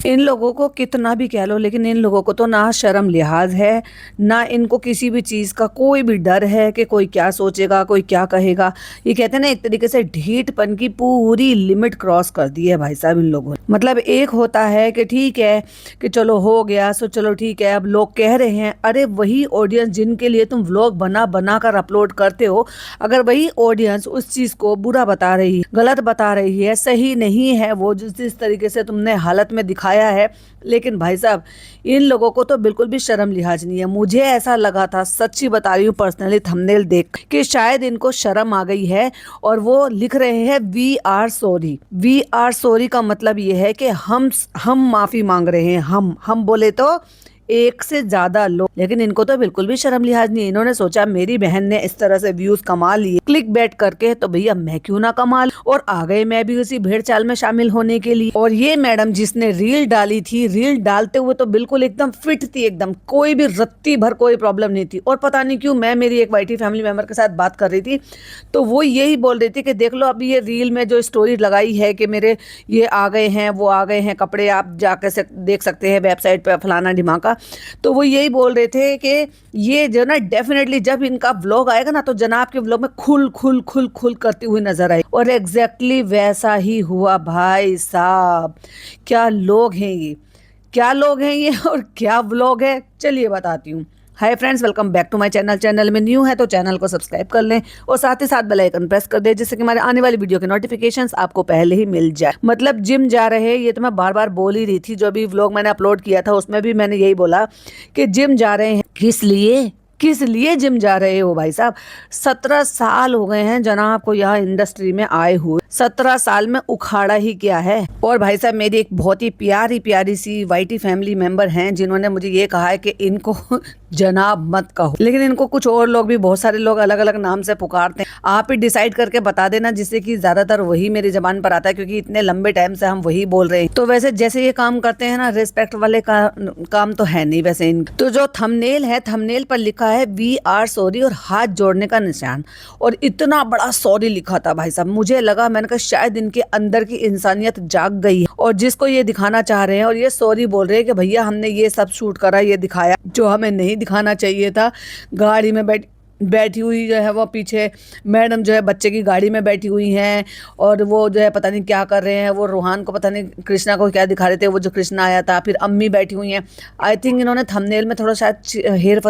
इन लोगों को कितना भी कह लो, लेकिन इन लोगों को तो ना शर्म लिहाज है, ना इनको किसी भी चीज़ का कोई भी डर है कि कोई क्या सोचेगा, कोई क्या कहेगा। ये कहते हैं ना, एक तरीके से ढीठपन की पूरी लिमिट क्रॉस कर दी है भाई साहब इन लोगों ने। मतलब एक होता है कि ठीक है कि चलो हो गया सो चलो ठीक है, अब लोग कह रहे हैं, अरे वही ऑडियंस जिनके लिए तुम व्लॉग बना बना कर अपलोड करते हो, अगर वही ऑडियंस उस चीज़ को बुरा बता रही है, गलत बता रही है, सही नहीं है वो जिस तरीके से तुमने हालत में दिखाया है, लेकिन भाई साहब इन लोगों को तो बिल्कुल भी शर्म लिहाज नहीं है। मुझे ऐसा लगा था, सच्ची बता रही हूँ, पर्सनली थंबनेल देख कि शायद इनको शर्म आ गई है और वो लिख रहे हैं we are sorry. We are sorry का मतलब ये है कि हम माफी मांग रहे हैं। हम बोले तो एक से ज्यादा लोग, लेकिन इनको तो बिल्कुल भी शर्म लिहाज नहीं है। इन्होंने सोचा मेरी बहन ने इस तरह से व्यूज कमा लिए क्लिक बैट करके, तो भैया मैं क्यों ना कमा लूं, और आ गए मैं भी उसी भेड़ चाल में शामिल होने के लिए। और ये मैडम जिसने रील डाली थी, रील डालते हुए तो बिल्कुल एकदम फिट थी, एकदम कोई भी रत्ती भर कोई प्रॉब्लम नहीं थी। और पता नहीं क्यों मैं मेरी एक वाईटी फैमिली मेंबर के साथ बात कर रही थी, तो वो यही बोल रही थी कि देख लो अभी ये रील में जो स्टोरी लगाई है कि मेरे ये आ गए हैं, वो आ गए हैं कपड़े, आप जाकर देख सकते हैं वेबसाइट पे फलाना ढिमाका। तो वो यही बोल रहे थे कि ये जो ना डेफिनेटली जब इनका व्लॉग आएगा ना, तो जनाब के व्लॉग में खुल खुल खुल खुल करती हुई नजर आई। और एग्जैक्टली वैसा ही हुआ भाई साहब। क्या लोग हैं ये, क्या लोग हैं ये, और क्या व्लॉग है, चलिए बताती हूँ। Hi friends, welcome back to my channel. Channel में न्यू है तो चैनल को सब्सक्राइब कर लें और साथ ही साथ बेल आइकन प्रेस कर दें, जिससे कि हमारे आने वाली वीडियो के नोटिफिकेशंस आपको पहले ही मिल जाए। मतलब जिम जा रहे हैं, ये तो मैं बार बार बोल ही रही थी, जो भी व्लॉग मैंने अपलोड किया था उसमें भी मैंने यही बोला कि जिम जा रहे हैं। किस लिए जिम जा रहे हो भाई साहब? 17 साल हो गए हैं जनाब को यहाँ इंडस्ट्री में आए हुए, 17 साल में उखाड़ा ही क्या है। और भाई साहब मेरी एक बहुत ही प्यारी प्यारी सी वाईटी फैमिली मेंबर हैं जिन्होंने मुझे ये कहा है कि इनको जनाब मत कहो, लेकिन इनको कुछ और लोग भी, बहुत सारे लोग अलग अलग नाम से पुकारते हैं। आप ही डिसाइड करके बता देना, जिससे कि ज्यादातर वही मेरी जबान पर आता है, क्योंकि इतने लंबे टाइम से हम वही बोल रहे हैं। तो वैसे जैसे ये काम करते हैं ना, रिस्पेक्ट वाले काम तो है नहीं वैसे इनके। तो जो थंबनेल है, थंबनेल पर लिखा है वी आर सॉरी और हाथ जोड़ने का निशान, और इतना बड़ा सॉरी लिखा था भाई साहब। मुझे लगा, मैंने कहा शायद इनके अंदर की इंसानियत जाग गई है और जिसको ये दिखाना चाह रहे हैं और ये सॉरी बोल रहे हैं कि भैया हमने ये सब शूट करा, ये दिखाया जो हमें नहीं दिखाना चाहिए था। गाड़ी में बैठी हुई जो है वो पीछे मैडम जो है बच्चे की गाड़ी में बैठी हुई हैं, और वो जो है पता नहीं क्या कर रहे हैं, वो रूहान को पता नहीं कृष्णा को क्या दिखा रहे थे, वो जो कृष्णा आया था। फिर अम्मी बैठी हुई हैं। आई थिंक इन्होंने थंबनेल में थोड़ा शायद हेर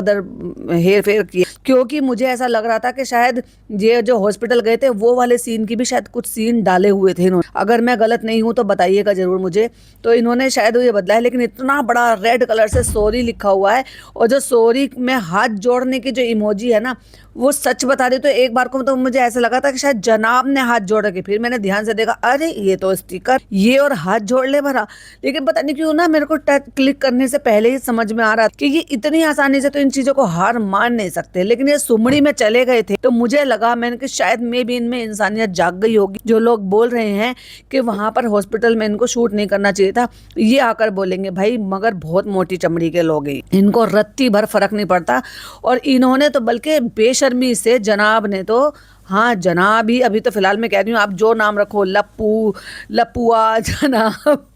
फेर किया, क्योंकि मुझे ऐसा लग रहा था कि शायद ये जो हॉस्पिटल गए थे वो वाले सीन की भी शायद कुछ सीन डाले हुए थे इन्होंने। अगर मैं गलत नहीं हूँ तो बताइएगा जरूर मुझे। तो इन्होंने शायद ये बदला है, लेकिन इतना बड़ा रेड कलर से सॉरी लिखा हुआ है, और जो सॉरी में हाथ जोड़ने की जो इमोजी है ना, वो सच बता रही तो एक बार को तो मुझे ऐसा लगा था कि शायद जनाब ने हाथ जोड़ के, फिर मैंने ध्यान से देखा, अरे ये तो स्टिकर, ये और हाथ जोड़ ले भरा। लेकिन पता नहीं क्यों ना, मेरे को क्लिक करने से पहले ही समझ में आ रहा कि ये इतनी आसानी से तो इन चीजों को हार मान नहीं सकते, लेकिन ये सुमड़ी में चले गए थे। तो मुझे लगा, मैंने कि शायद मे भी इनमें इंसानियत जाग गई होगी। जो लोग बोल रहे हैं कि वहां पर हॉस्पिटल में इनको शूट नहीं करना चाहिए था, ये आकर बोलेंगे भाई मगर बहुत मोटी चमड़ी के लोग हैं, इनको रत्ती भर फर्क नहीं पड़ता। और इन्होंने तो बल्कि बेशर्मी से जनाब ने तो, हाँ जनाब ही, अभी तो फिलहाल मैं कह रही हूँ आप जो नाम रखो, लप्पू, लपुआ, जनाब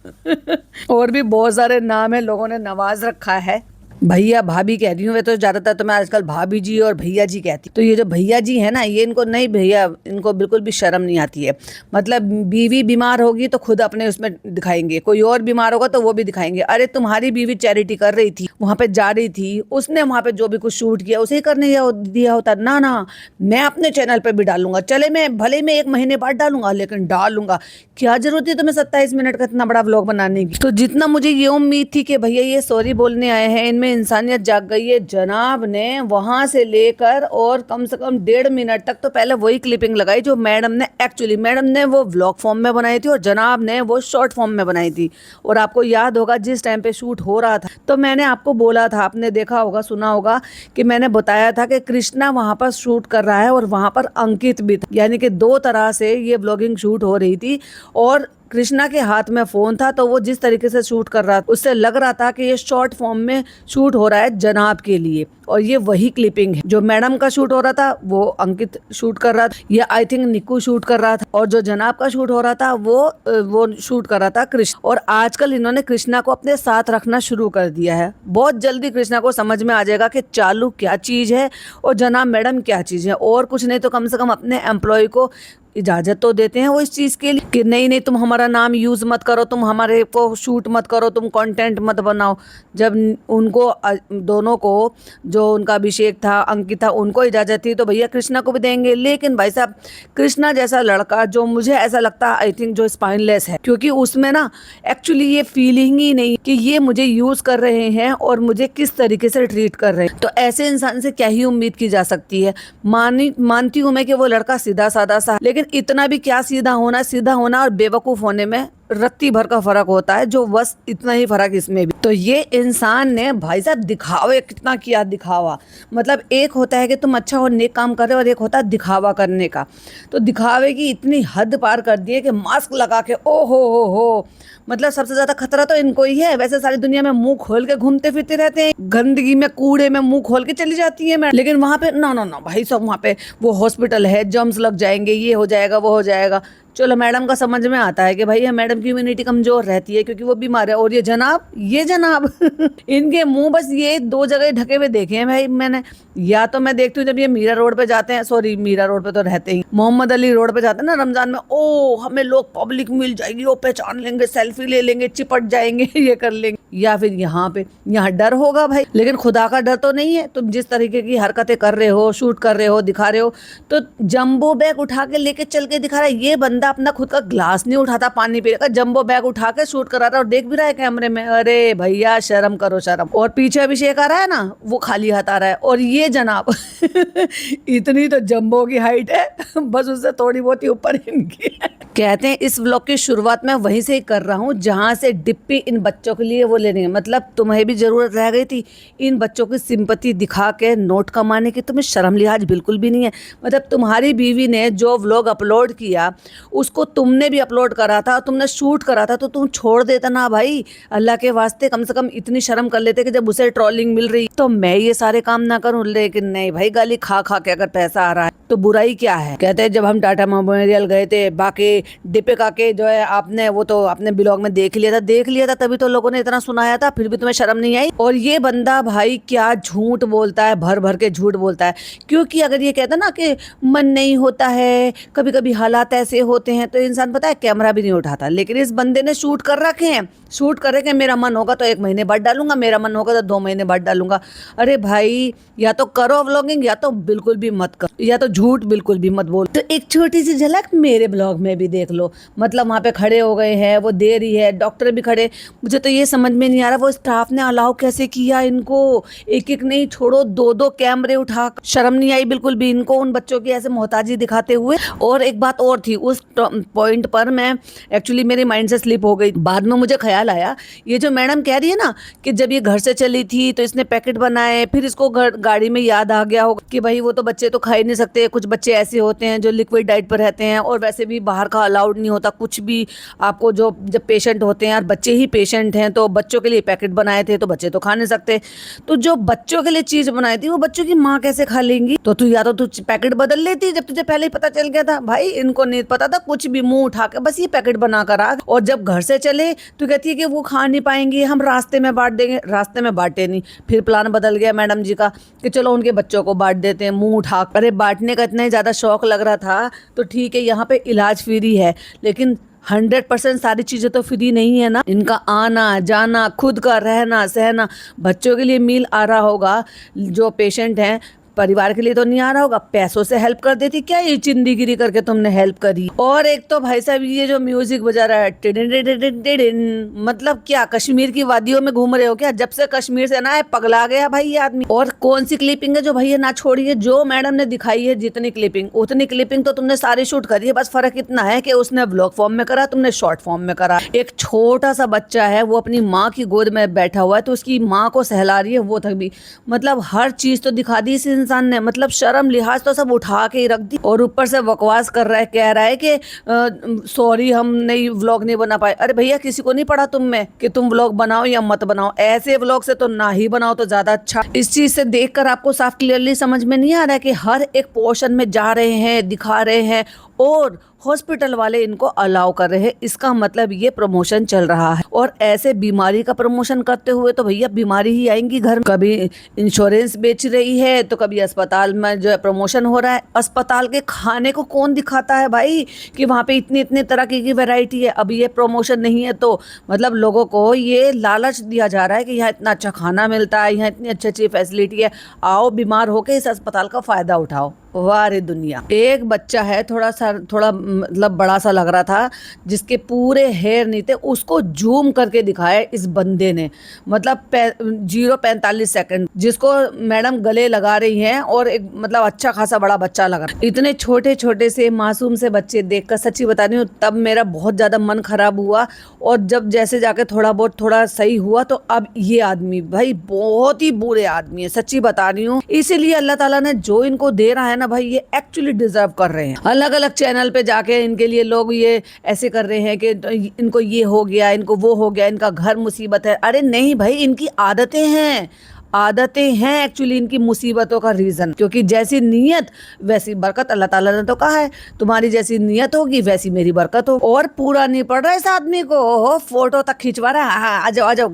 और भी बहुत सारे नाम है लोगों ने नवाज रखा है। भैया भाभी कह रही हूँ, वे तो ज्यादातर तो मैं आजकल भाभी जी और भैया जी कहती। तो ये जो भैया जी है ना, ये इनको नहीं, भैया इनको बिल्कुल भी शर्म नहीं आती है। मतलब बीवी बीमार होगी तो खुद अपने उसमें दिखाएंगे, कोई और बीमार होगा तो वो भी दिखाएंगे। अरे तुम्हारी बीवी चैरिटी कर रही थी, वहां पे जा रही थी, उसने वहां पे जो भी कुछ शूट किया उसे ही करने दिया होता ना। मैं अपने चैनल पे भी डालूंगा, चले मैं भले मैं 1 महीने बाद डालूंगा, लेकिन डालूंगा। क्या जरूरत है तुम्हें 27 मिनट का इतना बड़ा व्लॉग बनाने की? तो जितना मुझे ये उम्मीद थी कि भैया ये सॉरी बोलने आए हैं, इनमें इंसानियत जाग गई है, जनाब ने वहां से लेकर और कम से कम 1.5 मिनट तक तो पहले वही क्लिपिंग लगाई जो मैडम ने वो व्लॉग फॉर्म में बनाई थी और जनाब ने वो शॉर्ट फॉर्म में बनाई थी। और आपको याद होगा जिस टाइम पे शूट हो रहा था, तो मैंने आपको बोला था, आपने देखा होगा, सुना होगा कि मैंने बताया था कि कृष्णा वहां पर शूट कर रहा है और वहां पर अंकित भी था, यानी कि 2 तरह से ये व्लॉगिंग शूट हो रही थी। और कृष्णा के हाथ में फ़ोन था, तो वो जिस तरीके से शूट कर रहा था उससे लग रहा था कि ये शॉर्ट फॉर्म में शूट हो रहा है जनाब के लिए। और ये वही क्लिपिंग है जो मैडम का शूट हो रहा था वो अंकित शूट कर रहा था, या आई थिंक निक्कू शूट कर रहा था, और जो जनाब का शूट हो रहा था वो शूट कर रहा था कृष्ण। और आजकल इन्होंने कृष्णा को अपने साथ रखना शुरू कर दिया है। बहुत जल्दी कृष्णा को समझ में आ जाएगा कि चालू क्या चीज़ है और जनाब मैडम क्या चीज़ है, और कुछ नहीं तो कम से कम अपने एम्प्लॉय को इजाज़त तो देते हैं वो इस चीज़ के लिए कि नहीं नहीं तुम हमारा नाम यूज़ मत करो, तुम हमारे को शूट मत करो, तुम कंटेंट मत बनाओ। जब उनको दोनों को, जो उनका अभिषेक था, अंकित था, उनको इजाज़त थी तो भैया कृष्णा को भी देंगे। लेकिन भाई साहब कृष्णा जैसा लड़का, जो मुझे ऐसा लगता है आई थिंक जो स्पाइनलेस है, क्योंकि उसमें ना एक्चुअली ये फीलिंग ही नहीं कि ये मुझे यूज़ कर रहे हैं और मुझे किस तरीके से ट्रीट कर रहे हैं। तो ऐसे इंसान से क्या ही उम्मीद की जा सकती है। मानती हूँ मैं कि वो लड़का सीधा साधा सा, लेकिन इतना भी क्या सीधा होना और बेवकूफ़ होने में रत्ती भर का फर्क होता है, जो बस इतना ही फर्क इसमें भी। तो ये इंसान ने भाई साहब दिखावे कितना किया, दिखावा। मतलब एक होता है कि तुम अच्छा और नेक काम कर रहे हो और एक होता है दिखावा करने का। तो दिखावे की इतनी हद पार कर दी है कि मास्क लगा के ओ हो, मतलब सबसे ज़्यादा खतरा तो इनको ही है। वैसे सारी दुनिया में मुंह खोल के घूमते फिरते रहते हैं, गंदगी में कूड़े में मुंह खोल के चली जाती है मैं, लेकिन वहाँ पे ना भाई साहब, वहाँ पे वो हॉस्पिटल है, जर्म्स लग जाएंगे, ये हो जाएगा वो हो जाएगा। चलो मैडम का समझ में आता है कि भाई मैडम की इम्यूनिटी कमज़ोर रहती है क्योंकि वो बीमार है। और ये जनाब इनके मुंह बस ये दो जगह ढके हुए देखे हैं भाई मैंने। या तो मैं देखती हूँ जब ये मीरा रोड पे जाते हैं, सॉरी मीरा रोड पे तो रहते ही, मोहम्मद अली रोड पे जाते हैं ना रमजान में, ओ हमें लोग पब्लिक मिल जाएगी, वो पहचान लेंगे, सेल्फी ले लेंगे, चिपट जाएंगे, ये कर लेंगे। या फिर यहाँ डर होगा भाई, लेकिन खुदा का डर तो नहीं है। तुम जिस तरीके की हरकतें कर रहे हो, शूट कर रहे हो, दिखा रहे हो, तो जंबो बैग उठा के लेके चल के दिखा रहा है। ये बंदा अपना खुद का ग्लास नहीं उठाता पानी पीने का, जंबो बैग उठा के शूट करा रहा है और देख भी रहा है कैमरे में। अरे भैया शर्म करो शर्म। और पीछे अभिषेक आ रहा है ना, वो खाली हाथ आ रहा है, और ये जनाब इतनी तो जंबो की हाइट है, बस उससे थोड़ी बहुत ही ऊपर इनकी है। कहते हैं इस व्लॉग की शुरुआत मैं वहीं से ही कर रहा हूँ जहाँ से डिप्पी इन बच्चों के लिए वो लेने, मतलब तुम्हें भी जरूरत रह गई थी इन बच्चों की सिंपैथी दिखा के नोट कमाने की। तुम्हें शर्म लिहाज बिल्कुल भी नहीं है। मतलब तुम्हारी बीवी ने जो व्लॉग अपलोड किया उसको तुमने भी अपलोड करा था, तुमने शूट करा था, तो तुम छोड़ देता ना भाई। अल्लाह के वास्ते कम से कम इतनी शर्म कर लेते कि जब उसे ट्रोलिंग मिल रही तो मैं ये सारे काम ना करूं। लेकिन नहीं भाई, गाली खा खा के अगर पैसा आ रहा है तो बुराई क्या है। कहते हैं जब हम टाटा मेमोरियल गए थे, बाकी दीपिका के जो है आपने वो तो अपने ब्लॉग में देख लिया था, तभी तो लोगों ने इतना सुनाया था, फिर भी तुम्हें शर्म नहीं आई। और ये बंदा भाई क्या झूठ बोलता है, भर भर के झूठ बोलता है। क्योंकि अगर ये कहता ना कि मन नहीं होता है, कभी कभी हालात ऐसे होते हैं, तो इंसान पता है कैमरा भी नहीं उठाता। लेकिन इस बंदे ने शूट कर रखे हैं, शूट करे कि मेरा मन होगा तो 1 महीने बाद डालूंगा, मेरा मन होगा तो 2 महीने बाद डालूंगा। अरे भाई या तो करो व्लॉगिंग या तो बिल्कुल भी मत करो, या तो झूठ बिल्कुल भी मत बोल। तो एक छोटी सी झलक मेरे ब्लॉग में भी देख लो। मतलब वहाँ पे खड़े हो गए हैं, वो दे रही है, डॉक्टर भी खड़े। मुझे तो ये समझ में नहीं आ रहा वो स्टाफ ने अलाउ कैसे किया इनको, एक एक नहीं छोड़ो 2-2 कैमरे उठा। शर्म नहीं आई बिल्कुल भी इनको उन बच्चों की ऐसे मोहताजी दिखाते हुए। और एक बात और थी, उस पॉइंट पर मैं एक्चुअली मेरे माइंड से स्लिप हो गई। बाद में मुझे ख्याल आया, ये जो मैडम कह रही है ना कि जब ये घर से चली थी तो इसने पैकेट बनाए, फिर इसको गाड़ी में याद आ गया होगा कि भाई वो तो बच्चे तो खा ही नहीं सकते। कुछ बच्चे ऐसे होते हैं जो लिक्विड डाइट पर रहते हैं, और वैसे भी बाहर का अलाउड नहीं होता कुछ भी आपको। जो जब पेशेंट होते हैं, यार बच्चे ही पेशेंट हैं, तो बच्चों के लिए पैकेट बनाए थे, तो बच्चे तो खा नहीं सकते। तो जो बच्चों के लिए चीज़ बनाई थी वो बच्चों की माँ कैसे खा लेंगी। तो तू या तो तू पैकेट बदल लेती जब तुझे पहले ही पता चल गया था। भाई इनको नहीं पता था कुछ भी, मुंह उठा के बस ये पैकेट बना कर आ। और जब घर से चले तो कहती है कि वो खा नहीं पाएंगे, हम रास्ते में बांट देंगे। रास्ते में बांटे नहीं, फिर प्लान बदल गया मैडम जी का कि चलो उनके बच्चों को बांट देते हैं, मुंह उठा। अरे बांटने का इतना ही ज़्यादा शौक लग रहा था तो ठीक है, यहाँ पे इलाज फ्री है, लेकिन 100% सारी चीज़ें तो फ्री नहीं है ना। इनका आना जाना, खुद का रहना सहना, बच्चों के लिए मील आ रहा होगा, जो पेशेंट हैं परिवार के लिए तो नहीं आ रहा होगा। पैसों से हेल्प कर देती क्या, ये चिंदीगिरी करके तुमने हेल्प करी। और एक तो भाई साहब ये जो म्यूजिक बजा रहा है टिडिन, मतलब क्या कश्मीर की वादियों में घूम रहे हो क्या। जब से कश्मीर से ना है पगला गया भाई ये आदमी। और कौन सी क्लिपिंग है जो भैया ना छोड़ी है, जो मैडम ने दिखाई है जितनी क्लिपिंग उतनी क्लिपिंग तो तुमने सारी शूट करी है। बस फर्क इतना है कि उसने व्लॉग फॉर्म में करा, तुमने शॉर्ट फॉर्म में करा। एक छोटा सा बच्चा है, वो अपनी माँ की गोद में बैठा हुआ है, तो उसकी माँ को सहला रही है वो तक भी। मतलब हर चीज तो दिखा दी इस इंसान ने, मतलब शर्म लिहाज तो सब उठा के ही रख दी, और ऊपर से बकवास कर रहा है, कह रहा है कि सॉरी हम नहीं व्लॉग नहीं बना पाए। अरे भैया, किसी को नहीं पढ़ा तुम में कि तुम व्लॉग बनाओ या मत बनाओ, ऐसे व्लॉग से तो ना ही बनाओ तो ज्यादा अच्छा। इस चीज से देखकर आपको साफ क्लियरली समझ में नहीं आ रहा है कि हर एक पोर्शन में जा रहे हैं, दिखा रहे हैं, और हॉस्पिटल वाले इनको अलाउ कर रहे हैं। इसका मतलब ये प्रमोशन चल रहा है, और ऐसे बीमारी का प्रमोशन करते हुए तो भैया बीमारी ही आएंगी घर में। कभी इंश्योरेंस बेच रही है, तो कभी अस्पताल में जो है प्रमोशन हो रहा है। अस्पताल के खाने को कौन दिखाता है भाई कि वहाँ पे इतनी इतनी तरह की वैरायटी है। अब ये प्रमोशन नहीं है तो मतलब लोगों को ये लालच दिया जा रहा है कि यहाँ इतना अच्छा खाना मिलता है, यहाँ इतनी अच्छी अच्छी फैसिलिटी है, आओ बीमार होके इस अस्पताल का फायदा उठाओ। वाह रे दुनिया। एक बच्चा है थोड़ा मतलब बड़ा सा लग रहा था, जिसके पूरे हेयर नहीं थे, उसको जूम करके दिखाया इस बंदे ने, मतलब 0:45 सेकंड, जिसको मैडम गले लगा रही हैं, और एक मतलब अच्छा खासा बड़ा बच्चा लग रहा है। इतने छोटे छोटे से मासूम से बच्चे देखकर सच्ची बता रही हूँ तब मेरा बहुत ज्यादा मन खराब हुआ, और जब जैसे जाके थोड़ा सही हुआ तो अब ये आदमी भाई बहुत ही बुरे आदमी है, सच्ची बता रही हूँ। इसीलिए अल्लाह ताला ने जो इनको दे रहा है ना भाई, ये एक्चुअली डिजर्व कर रहे हैं। अलग अलग चैनल पे जाके इनके लिए लोग ये ऐसे कर रहे हैं कि इनको ये हो गया, इनको वो हो गया, इनका घर मुसीबत है। अरे नहीं भाई, इनकी आदतें हैं एक्चुअली इनकी मुसीबतों का रीजन, क्योंकि जैसी नीयत वैसी बरकत। अल्लाह ताला ने तो कहा है तुम्हारी जैसी नीयत होगी वैसी मेरी बरकत हो। और पूरा नहीं पड़ रहा है इस आदमी को, ओहो फोटो तक खिंचवा रहा है, आ जाओ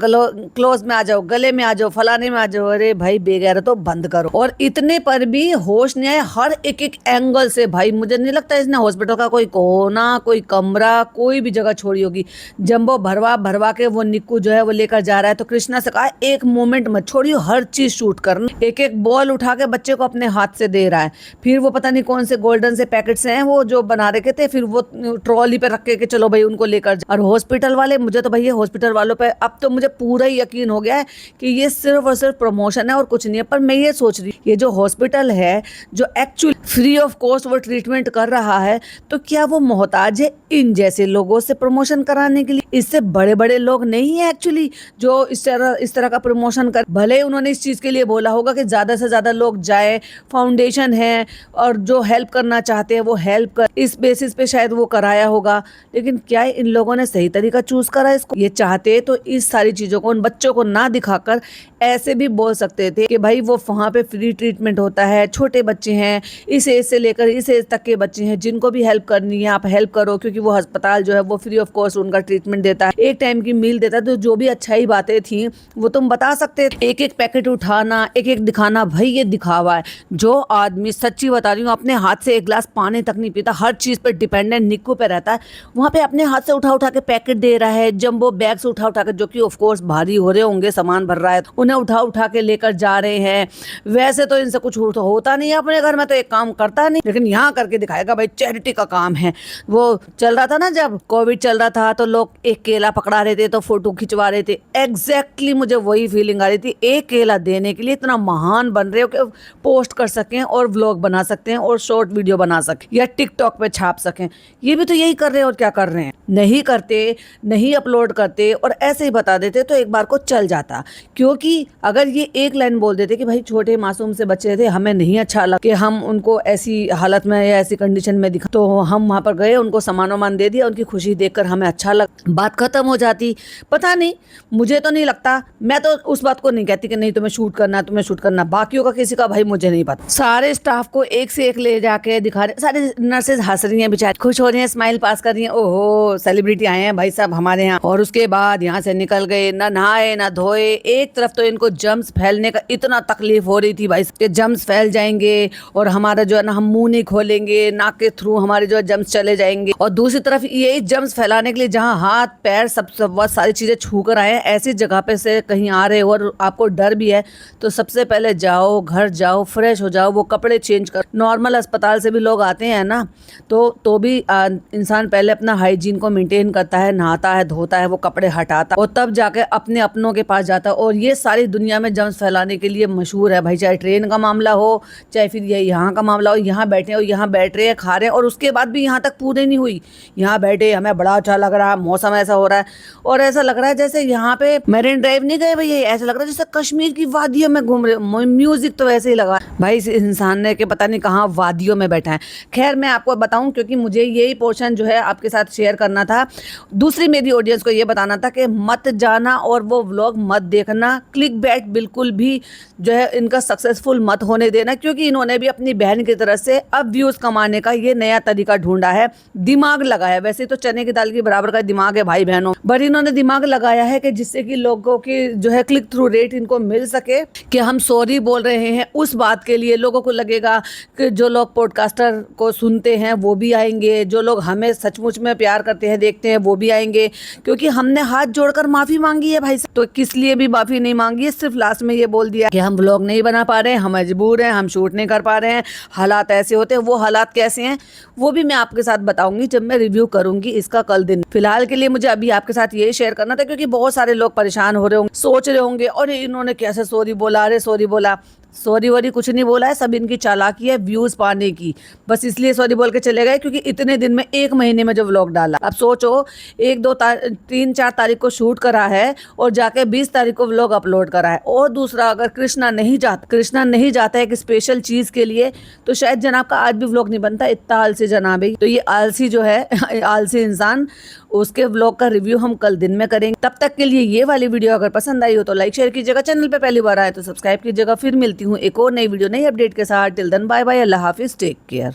क्लोज में आ जाओ, गले में आ जाओ, फलाने में आ जाओ। अरे भाई बेगैर तो बंद करो। और इतने पर भी होश नहीं आया, हर एक एंगल से भाई मुझे नहीं लगता इसने हॉस्पिटल का कोई कोना, कोई कमरा, कोई भी जगह छोड़ी होगी। जंबो भरवा के वो निक्कू जो है वो लेकर जा रहा है, तो कृष्णा से कहा एक मोमेंट मत छोड़ियो, हर चीज शूट करना। एक एक बॉल उठा के बच्चे को अपने हाथ से दे रहा है, फिर वो पता नहीं कौन से गोल्डन से पैकेट से हैं वो जो बना रखे थे, फिर वो ट्रॉली पे रख के चलो भाई उनको लेकर जा। और हॉस्पिटल वाले, मुझे तो भैया हॉस्पिटल वालों पे अब तो मुझे पूरा ही यकीन हो गया है कि ये सिर्फ और सिर्फ प्रमोशन है और कुछ नहीं है। पर मैं ये सोच रही हूँ ये जो हॉस्पिटल है जो एक्चुअली फ्री ऑफ कॉस्ट वो ट्रीटमेंट कर रहा है, तो क्या वो मोहताज है इन जैसे लोगों से प्रमोशन कराने के लिए? इससे बड़े बड़े लोग नहीं है एक्चुअली जो इस तरह का प्रमोशन कर। भले उन्होंने इस चीज के लिए बोला होगा कि ज्यादा से ज्यादा लोग जाए, फाउंडेशन है और जो हेल्प करना चाहते हैं वो हेल्प कर, इस बेसिस पे शायद वो कराया होगा। लेकिन क्या इन लोगों ने सही तरीका चूज करा इसको? ये चाहते तो इस सारी चीजों को उन बच्चों को ना दिखाकर ऐसे भी बोल सकते थे कि भाई वो वहाँ पे फ्री ट्रीटमेंट होता है, छोटे बच्चे हैं, इस एज से लेकर इस एज तक के बच्चे हैं, जिनको भी हेल्प करनी है आप हेल्प करो, क्योंकि वो अस्पताल जो है वो फ्री ऑफ कॉस्ट उनका ट्रीटमेंट देता है, एक टाइम की मील देता है। तो जो भी अच्छाई बातें थी वो तुम बता सकते थे। एक एक पैकेट उठाना, एक एक दिखाना, भाई ये दिखावा है। जो आदमी सच्ची बता रही हूँ अपने हाथ से एक गिलास पानी तक नहीं पीता, हर चीज पर डिपेंडेंट निक्कू पे रहता है, वहाँ पे अपने हाथ से उठा के पैकेट दे रहा है, जंबो बैग से उठा के, जो कि ऑफ कोर्स भारी हो रहे होंगे, सामान भर रहा है, उन्हें उठा के लेकर जा रहे हैं। वैसे तो इनसे कुछ होता नहीं है अपने घर में, तो एक काम करता नहीं, लेकिन यहाँ करके दिखाएगा भाई चैरिटी का काम है। वो चल रहा था ना जब कोविड चल रहा था, तो लोग एक केला पकड़ा रहे थे तो फोटो खिंचवा रहे थे। एग्जैक्टली मुझे वही फीलिंग आ रही थी, एक केला देने के लिए इतना महान बन रहे हो कि पोस्ट कर सकें और व्लॉग बना सकते हैं और शॉर्ट वीडियो बना सकें या टिकटॉक पे छाप सकें। ये भी तो यही कर रहे हैं और क्या कर रहे हैं? नहीं करते, नहीं अपलोड करते और ऐसे ही बता देते तो एक बार को चल जाता। क्योंकि अगर ये एक लाइन बोल देते कि भाई छोटे मासूम से बच्चे थे, हमें नहीं अच्छा लगा कि हम उनको ऐसी हालत में या ऐसी कंडीशन में दिखा, तो हम वहां पर गए, उनको सामान वामान दे दिया, उनकी खुशी देखकर हमें अच्छा लगा, बात खत्म हो जाती। पता नहीं, मुझे तो नहीं लगता, मैं तो उस बात को नहीं कहती कि नहीं तुम्हें शूट करना, बाकियों का किसी का भाई मुझे नहीं पता। सारे स्टाफ को एक से एक ले जाके दिखा रहे, सारे नर्सेज हंस रही हैं, बेचारी खुश हो रही हैं, स्माइल पास कर रही हैं, ओहो सेलिब्रिटी आए हैं भाई साहब हमारे यहाँ। और उसके बाद यहाँ से निकल गए, ना नहाए ना धोए। एक तरफ तो इनको जम्स फैलने का इतना तकलीफ हो रही थी भाई कि जम्स फैल जाएंगे और हमारा जो है ना हम मुंह नहीं खोलेंगे, नाक के थ्रू हमारे जो है जम्स चले जाएंगे। और दूसरी तरफ यही जम्स फैलाने के लिए जहाँ हाथ पैर सब सारी चीजें छू कर आए, ऐसी जगह पे से कहीं आ रहे हो और आपको डर भी है, तो सबसे पहले जाओ, घर जाओ, फ्रेश हो जाओ, वो कपड़े चेंज कर। नॉर्मल अस्पताल से भी लोग आते हैं ना, तो भी इंसान पहले अपना हाइजीन को मेंटेन करता है, नहाता है, धोता है, वो कपड़े हटाता और तब जाके अपने अपनों के पास जाता है। और ये सारी दुनिया में जम्स फैलाने के लिए मशहूर है भाई, चाहे ट्रेन का मामला हो, चाहे फिर ये यहाँ का मामला हो, यहाँ बैठे हो, यहाँ बैठ रहे हैं, खा रहे हैं, और उसके बाद भी यहाँ तक पूरी नहीं हुई, यहाँ बैठे हमें बड़ा अच्छा लग रहा है, मौसम ऐसा हो रहा है और ऐसा लग रहा है जैसे यहाँ पे मैरिन ड्राइव नहीं गए भैया, ऐसा लग रहा है जैसे कश्मीर कश्मीर की वादियों में घूम रहे, म्यूजिक तो वैसे ही लगा भाई इस इंसान ने कि पता नहीं कहाँ वादियों में बैठा है। खैर मैं आपको बताऊं क्योंकि मुझे यही पोर्शन जो है आपके साथ शेयर करना था। दूसरी मेरी ऑडियंस को ये बताना था कि मत जाना और वो व्लॉग मत देखना, क्लिक बैट बिल्कुल भी जो है इनका सक्सेसफुल मत होने देना, क्योंकि इन्होंने भी अपनी बहन की तरह से अब व्यूज़ कमाने का ये नया तरीका ढूंढा है, दिमाग लगाया। वैसे तो चने की दाल की बराबर का दिमाग है भाई बहनों, बट इन्होंने दिमाग लगाया है कि जिससे कि लोगों की जो है क्लिक थ्रू रेट इनको मिल सके कि हम सॉरी बोल रहे हैं उस बात के लिए। लोगों को लगेगा कि जो लोग पॉडकास्टर को सुनते हैं वो भी आएंगे, जो लोग हमें सचमुच में प्यार करते हैं देखते हैं वो भी आएंगे, क्योंकि हमने हाथ जोड़कर माफ़ी मांगी है भाई। तो किस लिए भी माफ़ी नहीं मांगी है, सिर्फ लास्ट में ये बोल दिया कि हम ब्लॉग नहीं बना पा रहे हैं, हम मजबूर हैं, हम शूट नहीं कर पा रहे हैं, हालात ऐसे होते हैं। वो हालात कैसे हैं वो भी मैं आपके साथ बताऊंगी जब मैं रिव्यू करूंगी इसका कल दिन। फिलहाल के लिए मुझे अभी आपके साथ ये शेयर करना था, क्योंकि बहुत सारे लोग परेशान हो रहे होंगे, सोच रहे होंगे और इन्होंने कैसे सॉरी बोला, अरे सॉरी बोला। सॉरी वॉरी कुछ नहीं बोला है, सब इनकी चालाकी है व्यूज़ पाने की, बस इसलिए सॉरी बोल के चले गए क्योंकि इतने दिन में 1 महीने में जो व्लॉग डाला। अब सोचो 3-4 तारीख को शूट करा है और जाके 20 तारीख को व्लॉग अपलोड करा है। और दूसरा, अगर कृष्णा नहीं जाता है एक स्पेशल चीज़ के लिए तो शायद जनाब का आज भी व्लॉग नहीं बनता। इतना आलसी जनाब है। तो ये आलसी जो है आलसी इंसान, उसके व्लॉग का रिव्यू हम कल दिन में करेंगे। तब तक के लिए ये वाली वीडियो अगर पसंद आई हो तो लाइक शेयर कीजिएगा, चैनल पे पहली बार आए तो सब्सक्राइब कीजिएगा। फिर मिलती हूँ एक और नई वीडियो नई अपडेट के साथ। टिल देन बाय बाय, अल्लाह हाफिज, टेक केयर।